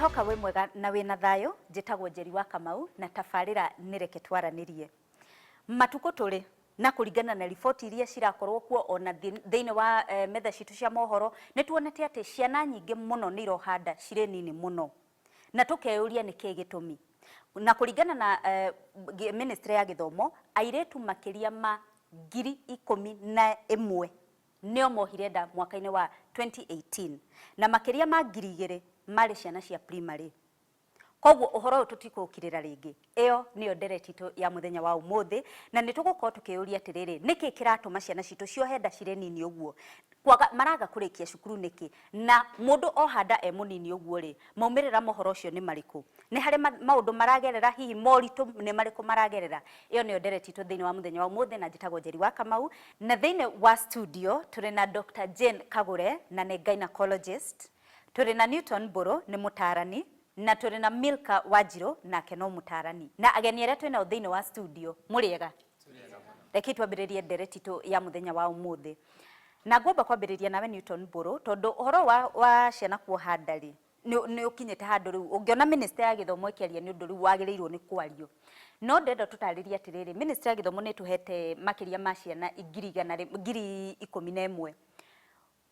Ngwihoka we mwega na wina thayo njitagwo Njeri wa Kamau na tabarira nireke twaranirie matuko turi na kuringana na riboti iria cirakorwo kuo ona thiini wa metha citu cia mohoro nituonete ati ciana nyingi muno ni irohanda cire nini muno na tukeyuria niki gitumi na kuringana na ministry ya githomo airetu makiria ma 11,000 nio mohire nda mwaka-ini wa 2018 na makiria ma 2,000 mari ciana cia primary. Koguo uhoro tutikukirira ringi iyo niyo nderetitu ya muthenya wa umuthi na nitugukorwo tukiyuria atiriri niki kiratuma ciana citu ciohenda cire nini uguo kwaga maraga kurikia cukuru niki na mundu ohanda e munini uguo ri maumirira mohoro cio ni mariku ni hari maundu maragerera hihi moritu ni mariku maragerera iyo niyo nderetitu thiini wa muthenya wa umuthi na njitagwo Njeri wa Kamau na thiini wa studio turi na Dr. Jane Kagure na ni gynecologist turi na Newton Boro ni mutarani na turi na Milka Wajiro na keno mutarani na ageni aria twina thiini wa studio muriega reke twambiririe nderetitu ya muthenya wa umuthi na ngomba kwambiriria nawe Newton Boro tondu uhoro wa ciana kuohanda ri ni ukinyete handu riu ungiona minister ya githomo ikiaria ni undu riu wagirirwo ni kwario no ndenda tutariria atiriri minister ya githomo ni tuhete makiria ma ciana 11,000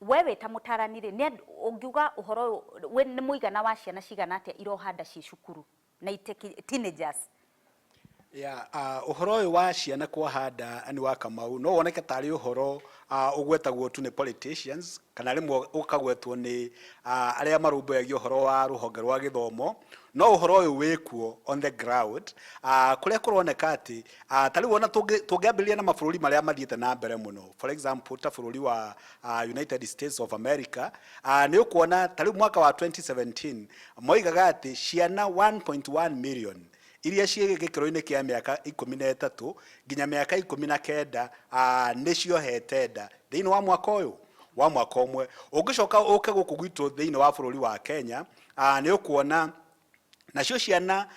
wewe ta mutarani ri ni ungiuga uhoro we ni muigana wa ciana cigana atia irohanda ci cukuru na teenagers uhoro uyu wa ciana kuohanda ani wa Kamau no woneke tari uhoro ugwetagwo tu ni politicians kana rimwe ukagwetwo ni aria marumbuyagia uhoro wa ruhonge rwa githomo no uhoro uyu wikuo on the ground kuria kuroneka ati tari wona tungiambiria na mabũrũri maria mathiete na mbere muno for example ta bũrũri wa United States of America ni ukuona tari mwaka wa 2017 moigaga ati ciana 1.1 million iria ciege gikiro-ini kia miaka 13 nginya miaka 19 ni ciohete nda thiini wa mwaka uyu wa mwaka umwe ungicoka uke guku gwitu thiini wa bũrũri wa Kenya ni ukuona nacio ciana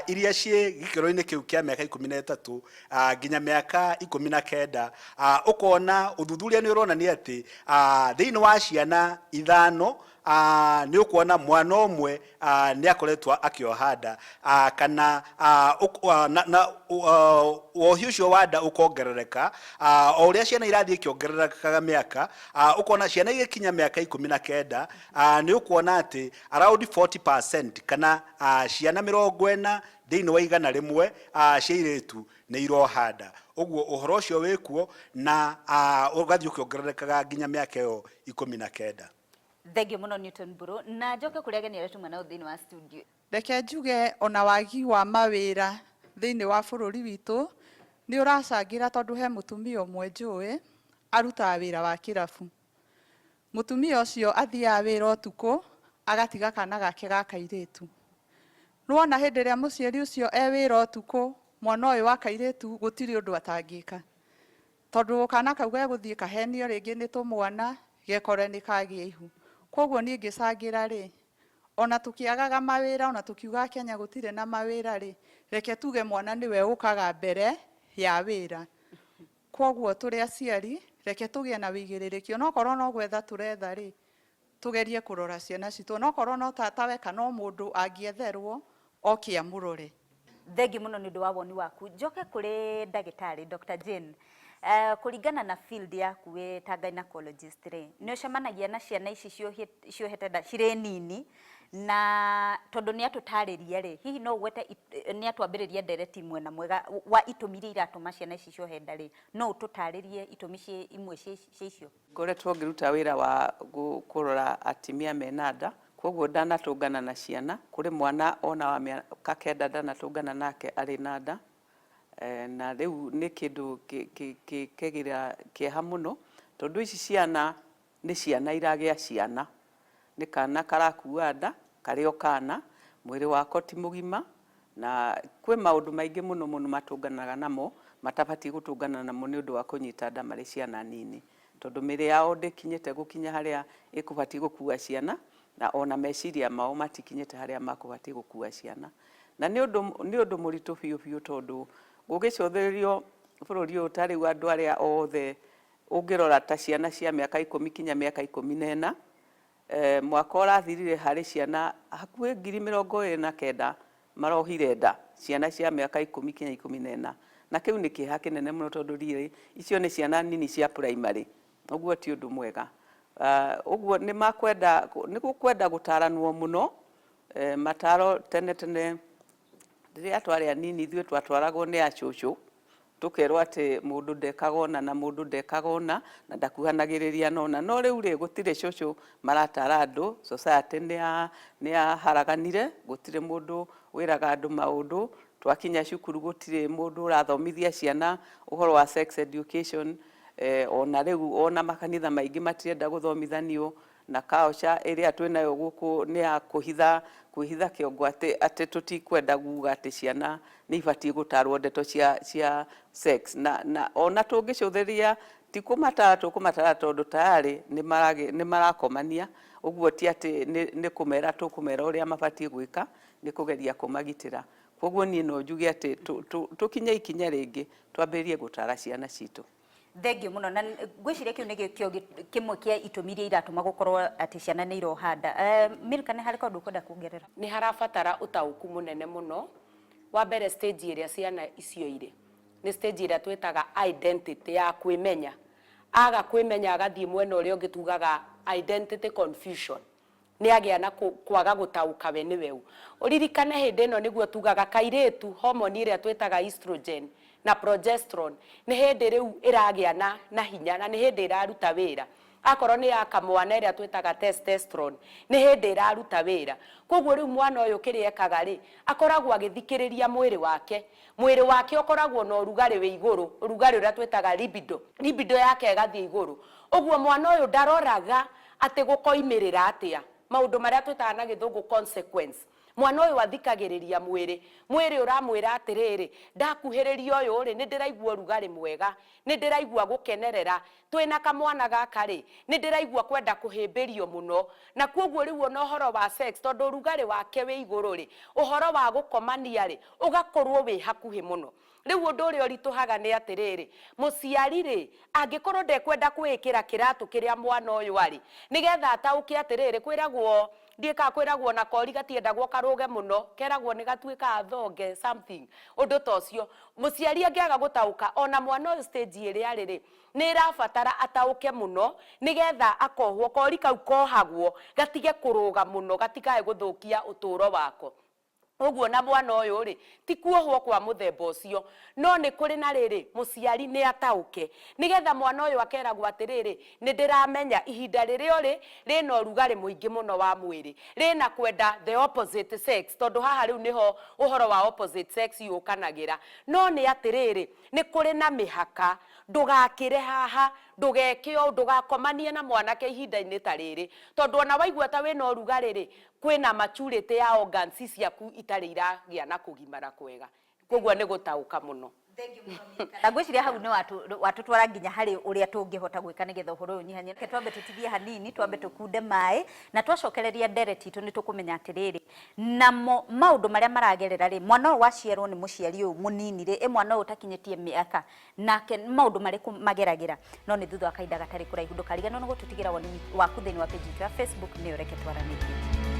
iria cie gikiro-ini kiu kia miaka 13 nginya miaka 19 ukona uthuthuria ni uronania ati thiini wa ciana 5 ni ukuona mwana umwe ni akoretwa akiohanda kana wohi ucio wanda ukongerereka o uria ciana irathie kiongererekaga miaka ukona ciana igikinya miaka 19 ni ukuona ati around 40% kana ciana 40 thiini wa 100 cia iritu ni irohanda uguo uhoro ucio wikuo na ugathie ukiongererekaga nginya miaka iyo 19. Thengio muno Newton Boro na njoke kuria ageni aria tuma nao thiini wa studio. Reke njuge ona wagi wa mawira thiini wa bũrũri witu ni uracangira tondu he mutumia umwe njui arutaga wira wa kirabu. Mutumia ucio athiaga wira utuku agatiga kana gake ga kairitu. Nuona hindi ria muciari ucio e wira utuku mwana uyu wa kairitu gutiri undu atangika tondu kana kau ge guthie kahenio ringi ni tumwana gekore ni kagia ihu. Koguo ni ngicangira ri ona tukiagaga mawira ona tukiuga Kenya gutire na mawira ri reke tuge mwana niwe ukaga mbere ya wira. Koguo turi aciari reke tugie na wigiririki ona korwo no gwetha turetha ri tugerie kurora ciana citu ona korwo no tatawe kana mundu angietherwo oke amurore. Thengio muno ni undu wa woni waku njoke kuri ndagitari Dr. Jane kuringana na field yaku we ta gynecologist ri ni ucemanagia na ciana ici ciohete nda cire nini na tondu ni atutariria ri hihi no gwete ni atwambiriria ndereti imwe na mwega wa itumi iria iratuma ciana ici ciohe nda ri no ututaririe itumi imwe cia icio. Ngoretwo ngiruta wira wa kurora atimia mena nda koguo ndanatungana na ciana kuri mwana ona wa miaka 9 ndanatungana nake ari na nda na riu ni kindu kegira kieha muno tondu ici ciana ni ciana iragia ciana ni kana karakua nda kario kana mwiri wako ti mugima na kwi maundu maingi muno matunganaga namo matabati gutungana namo ni undu wa kunyita nda mari ciana nini tondu miri yao ndikinyete gukinya haria ikubati gukua ciana na ona meciria mao matikinyete haria makubati gukua ciana na ni undu muritu biu tondu gugicothererio bũrũri ũyũ ta rĩu andũ arĩa othe ũngĩrora ta ciana cia mĩaka 10 kinya mĩaka 14 mwaka ũrathirire harĩ ciana hakuhĩ 29,000 marohire nda, ciana cia mĩaka 10 kinya 14, na kĩu nĩ kĩeha kĩnene mũno tondũ rĩrĩ icio nĩ ciana nini cia primary, ũguo ti ũndũ mwega. Ũguo nĩ gũkwenda gũtaranwo mũno, mataro tene rĩrĩa twarĩ anini ithuĩ twatwaragwo nĩ acũcũ, tukerwo atĩ mũndũ ndekagona na mũndũ ndekagona na ndakuhanagĩrĩria nona, no rĩu rĩ gũtirĩ cũcũ maratara andũ, society nĩ yaharaganire, gũtirĩ mũndũ wĩraga andũ maũndũ, twakinya cukuru gũtirĩ mũndũ ũrathomithia ciana ũhoro wa sex education, ona rĩu ona makanitha maingĩ matirenda gũthomithanio, na culture ĩrĩa twĩnayo gũkũ nĩ ya kwĩhitha kĩongo atĩ tũtikwenda kuuga atĩ ciana nĩ ibatiĩ gũtarwo ndeto cia sex, na ona tũngĩcũthĩria ti kũmatara tondũ tayarĩ nĩ marakomania, ũguo ti atĩ nĩ kũmera tũkũmera ũrĩa mabatiĩ gwĩka, nĩ kũgeria kũmagitĩra. Koguo niĩ no njuge atĩ tũkinye ikinya rĩngĩ twambĩrĩrie gũtara ciana citũ. Thengio muno, na ngwĩciria kĩu nĩ kĩmwe kĩa itũmi iria iratũma gũkorwo atĩ ciana nĩ irohanda. Milka, nĩ harĩ kaũndũ ũkwenda kuongerera? Nĩ harabatara ũtaũku mũnene mũno. Wa mbere stage ĩrĩa ciana icio irĩ nĩ stage ĩrĩa twĩtaga identity ya kwĩmenya. Aga kwĩmenya agathiĩ mwena ũrĩa ũngĩ tugaga identity confusion. Nĩ agĩa na kwaga gũtaũka we nĩ weu. Ũririkane hĩndĩ ĩno nĩguo tugaga kairĩtu hormone ĩrĩa twĩtaga estrogen na progesterone nĩ hĩndĩ rĩu ĩragĩa na hinya na nĩ hĩndĩ ĩraruta wĩra. Akorwo nĩ ya kamwana ĩrĩa twĩtaga testosterone nĩ hĩndĩ ĩraruta wĩra. Koguo rĩu mwana ũyũ kĩrĩa ekaga rĩ, akoragwo agĩthikĩrĩria mwĩrĩ wake. Mwĩrĩ wake ũkoragwo na ũrugarĩ wĩ igũrũ, ũrugarĩ ũrĩa twĩtaga libido yake ĩgathiĩ igũrũ. Ũguo mwana ũyũ ndaroraga atĩ gũkoimĩrĩra atĩa, maũndũ marĩa twĩtaga na gĩthũngũ consequence. Mwana ũyũ athikagĩrĩria mwĩrĩ ũramwĩra atĩrĩrĩ, ndakuhĩrĩria ũyũ rĩ nĩ ndĩraigua ũrugarĩ mwega, nĩ ndĩraigua gũkenerera, twĩna kamwana gaka rĩ nĩ ndĩraigua kwenda kũhĩmbĩrio mũno. Na koguo rĩu ona ũhoro wa sex tondũ ũrugarĩ wake wĩ igũrũ rĩ, ũhoro wa gũkomania rĩ ũgakorwo wĩ hakuhĩ mũno. Rĩu ũndũ ũrĩa ũritũhaga nĩ atĩrĩrĩ, mũciari rĩ angĩkorwo ndekwenda kwĩkĩra kĩratũ kĩrĩa mwana ũyũ arĩ, nĩgetha ataũke atĩrĩrĩ, kwĩragwo na kori gatiendagwo karũge mũno, keragwo nĩ gatuĩkaga thonge something, ũndũ ta ũcio. Mũciari angĩaga gũtaũka ona mwana ũyũ stage ĩrĩa arĩ rĩ nĩ ĩrabatara ataũke mũno, nĩgetha akohwo kori kau kohagwo gatige kũrũga mũno, gatikae gũthũkia ũtũũro wako. Ũguo na mwana ũyũ rĩ ti kuohwo kwa mũthemba ũcio, no nĩ kũrĩ na rĩrĩ mũciari nĩ ataũke, nĩgetha mwana ũyũ akeragwo atĩrĩrĩ, nĩ ndĩramenya ihinda rĩrĩa ũrĩ rĩna ũrugarĩ mũingĩ mũno wa mwĩrĩ, rĩna kwenda the opposite sex, tondũ haha rĩu nĩho ũhoro wa opposite sex yũkanagĩra. No nĩ atĩrĩrĩ, nĩ kũrĩ na mĩhaka, ndũgakĩre haha, ndũgeke ũũ, ndũgakomanie na mwanake ihinda-inĩ ta rĩrĩ, tondũ ona waigua ta wĩna ũrugarĩ rĩ kwĩna maturity ya organs ciaku itarĩ iragĩa na kũgimara kwega. Koguo nĩ gũtaũka mũno. Na ngwĩciria hau nĩ watũtwara nginya harĩ ũrĩa tũngĩhota gwĩka nĩgetha ũhoro ũyũ nyihanye. Twambe tũtithie hanini, twambe tũkunde maĩ na twacokereria ndereti itũ nĩ tũkũmenya atĩrĩrĩ, namo maũndũ marĩa maragerera rĩ, mwana ũyũ waciarwo nĩ mũciari ũyũ mũnini rĩ, mwana ũyũ ũtakinyĩtie mĩaka, nake maũndũ marĩkũ mageragĩra, no nĩ thutha wa kahinda gatarĩ kũraihu. Ndũkariganĩrwo nĩ gũtũtigĩra woni waku thĩinĩ wa page ya Facebook nĩyo Reke Twaranĩrie.